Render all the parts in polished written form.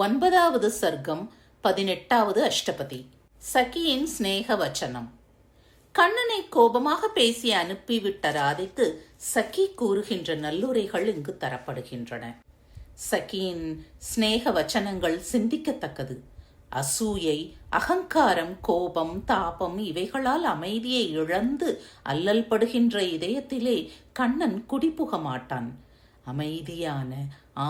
9வது சர்க்கம் 18வது அஷ்டபதி. சகியின் ஸ்நேக வச்சனம். கண்ணனை கோபமாக பேசி அனுப்பிவிட்ட ராதைக்கு சகி கூறுகின்ற நல்லுரைகள் இங்கு தரப்படுகின்றன. சகியின் ஸ்நேக வச்சனங்கள் சிந்திக்கத்தக்கது. அசூயை, அகங்காரம், கோபம், தாபம் இவைகளால் அமைதியை இழந்து அல்லல் படுகின்ற இதயத்திலே கண்ணன் குடிபுக மாட்டான். அமைதியான,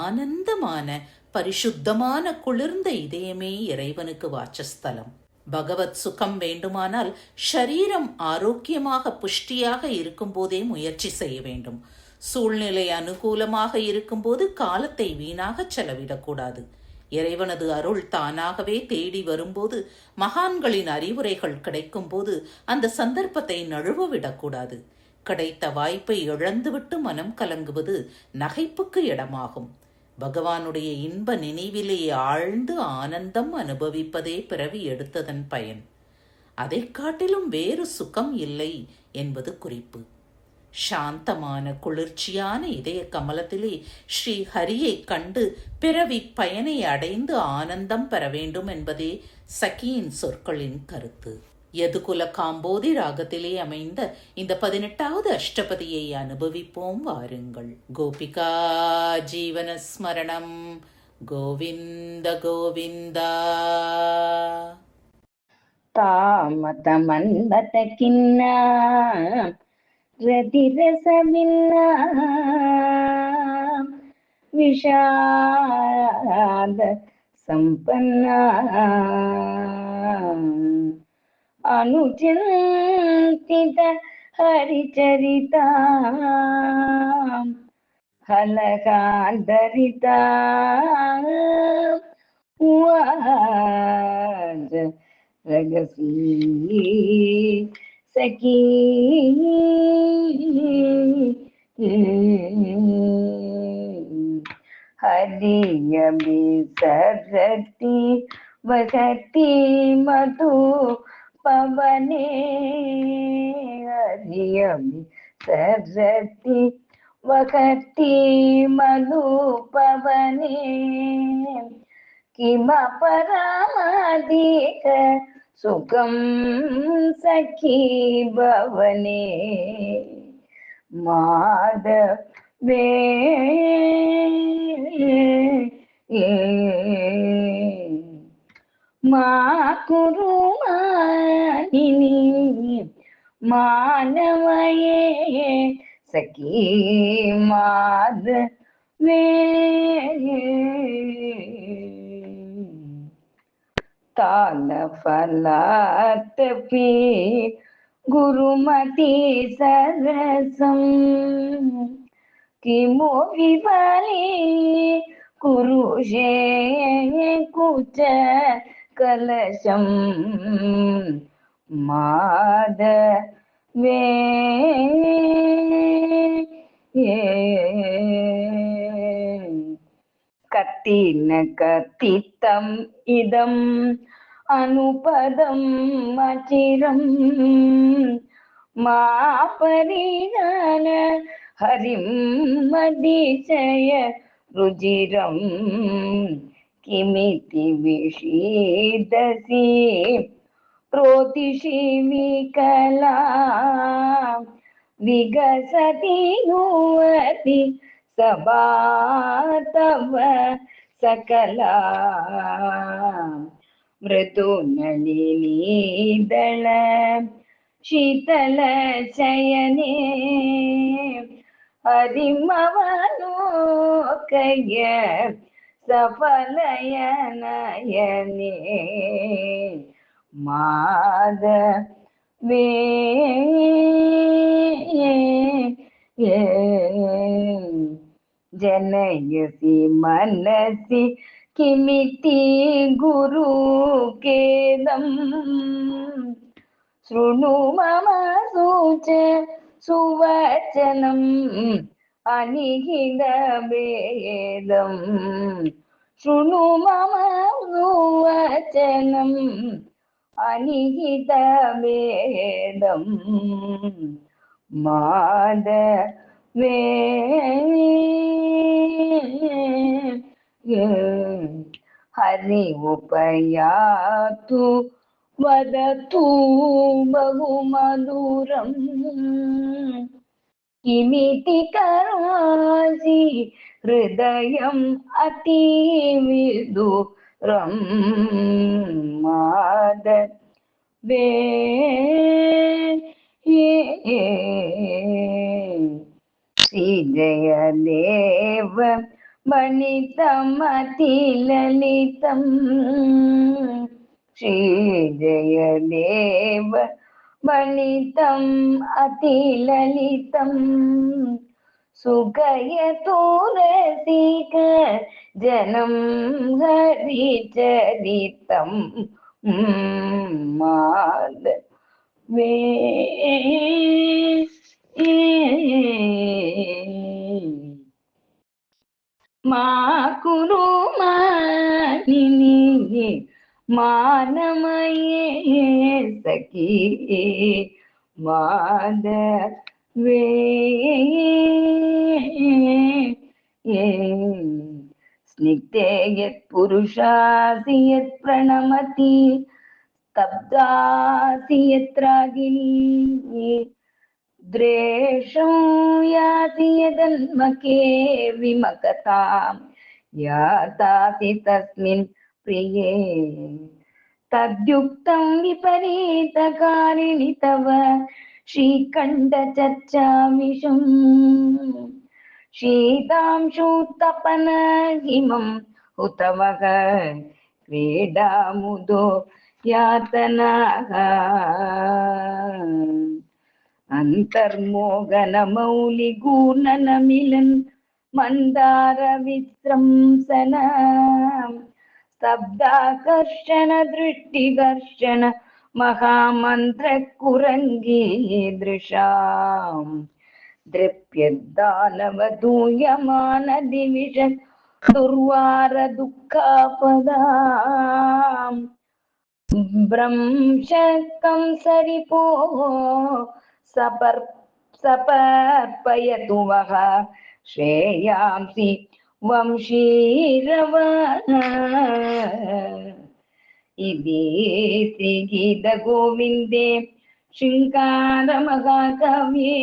ஆனந்தமான, பரிசுத்தமான குளிர்ந்த இதயமே இறைவனுக்கு வாசஸ்தலம். பகவத் சுகம் வேண்டுமானால் ஷரீரம் ஆரோக்கியமாக புஷ்டியாக இருக்கும் போதே முயற்சி செய்ய வேண்டும். சூழ்நிலை அனுகூலமாக இருக்கும்போது காலத்தை வீணாக செலவிடக்கூடாது. இறைவனது அருள் தானாகவே தேடி வரும்போது, மகான்களின் அறிவுரைகள் கிடைக்கும் போது அந்த சந்தர்ப்பத்தை நழுவ விடக்கூடாது. கிடைத்த வாய்ப்பை இழந்துவிட்டு மனம் கலங்குவது நகைப்புக்கு இடமாகும். பகவானுடைய இன்ப நினைவிலே ஆழ்ந்து ஆனந்தம் அனுபவிப்பதே பிறவி எடுத்ததன் பயன். அதை காட்டிலும் வேறு சுகம் இல்லை என்பது குறிப்பு. சாந்தமான குளிர்ச்சியான இதய கமலத்திலே ஸ்ரீ ஹரியை கண்டு பிறவி பயனை அடைந்து ஆனந்தம் பெற வேண்டும் என்பதே சகியின் சொற்களின் கருத்து. யதுகுல காம்போதி ராகத்திலே அமைந்த இந்த 18வது அஷ்டபதியை அனுபவிப்போம் வாருங்கள். கோபிகா ஜீவனஸ்மரணம். கோவிந்த கோவிந்தா. ತಾಮತ ಮನ್ಮತ ಕಿನ್ನ ರತಿರಸವಿನ್ನ ವಿಷಾದ ಸಂಪನ್ನ ಅನುಚಿಂತಿತ ಹರಿಚರಿತ ಹಲಕಾಂತರಿತ ವಾಜ ರಗಸಿ ಸಖಿ ಹರಿಯ ಬಿಸರತಿ ವಸತಿ ಮಧು ಪವನೆ ಹರಿಯ ಬಿಸರತಿ ವಸತಿ ಮಧು ಪವನೆ किम परामधिक सुखं सखी भवने माधवे मा कुरु मानिनी मानवये सखी माधवे ताल फलातपि गुरुमति सरसं किमो विफले कुरुषे कुच कलशं माधवे कतिन कथितम् इदम् अनुपदम् अचिरम् मा परिणान हरिं मदिशय रुजिरम् किमिति विषीदसि प्रोतिषि विकला विगसति युवति सबा तव सकला मृदु नलिनीदल शीतल शयने हरिमवलोकय सफलय नयने माधवे जनयसि मनसि किमिति गुरुकेदं शृणु मम सूच सुवचनम् अनिहितभेदं शृणु मम सुवचनम् अनिहितभेदं माधवे हरि उपयातु वदतु बहुमधुरम् किमिति करोषि हृदयम् अतिविदुरम् माधवे श्रीजयदेव वनितमतिललितम् श्रीजयदेव वनितम् अतिललितम् सुगयतु रसिक जनं हरिचरितम् माधवे मा कुरु मानिनि मानमये सखी माधवे स्निग्धे यत्पुरुषासि यत् प्रणमति स्तब्धासि यत्रागिनी द्वेषं याति यदन्मके विमकतां यातासि तस्मिन् प्रिये तद्युक्तं विपरीतकारिणि तव श्रीकण्ठचर्चामिषम् शीतांशुतपन हिमम् हुतवः क्रीडामुदो यातनाः अन्तर्मोहनमौलिगूर्णनमिलन् मन्दारविस्रंसन स्तब्धाकर्षण दृष्टिकर्षण महामन्त्रकुरङ्गीदृशाम् दृप्यद्दानवदूयमानदिविशन् दुर्वार दुःखापदाम् भ्रंशकं सरिपो सपर्पयतु वः श्रेयांसि वंशीरव इति श्रीगीतगोविन्दे शृङ्गारमहाकाव्ये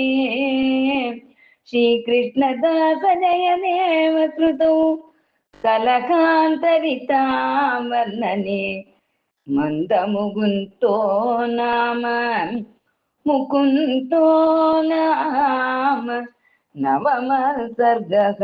श्रीकृष्णदासजयदेव कृतौ कलकान्तरितां वर्णने मन्दमुकुन्दो नाम मुकुन्दो नाम नवमः सर्गः।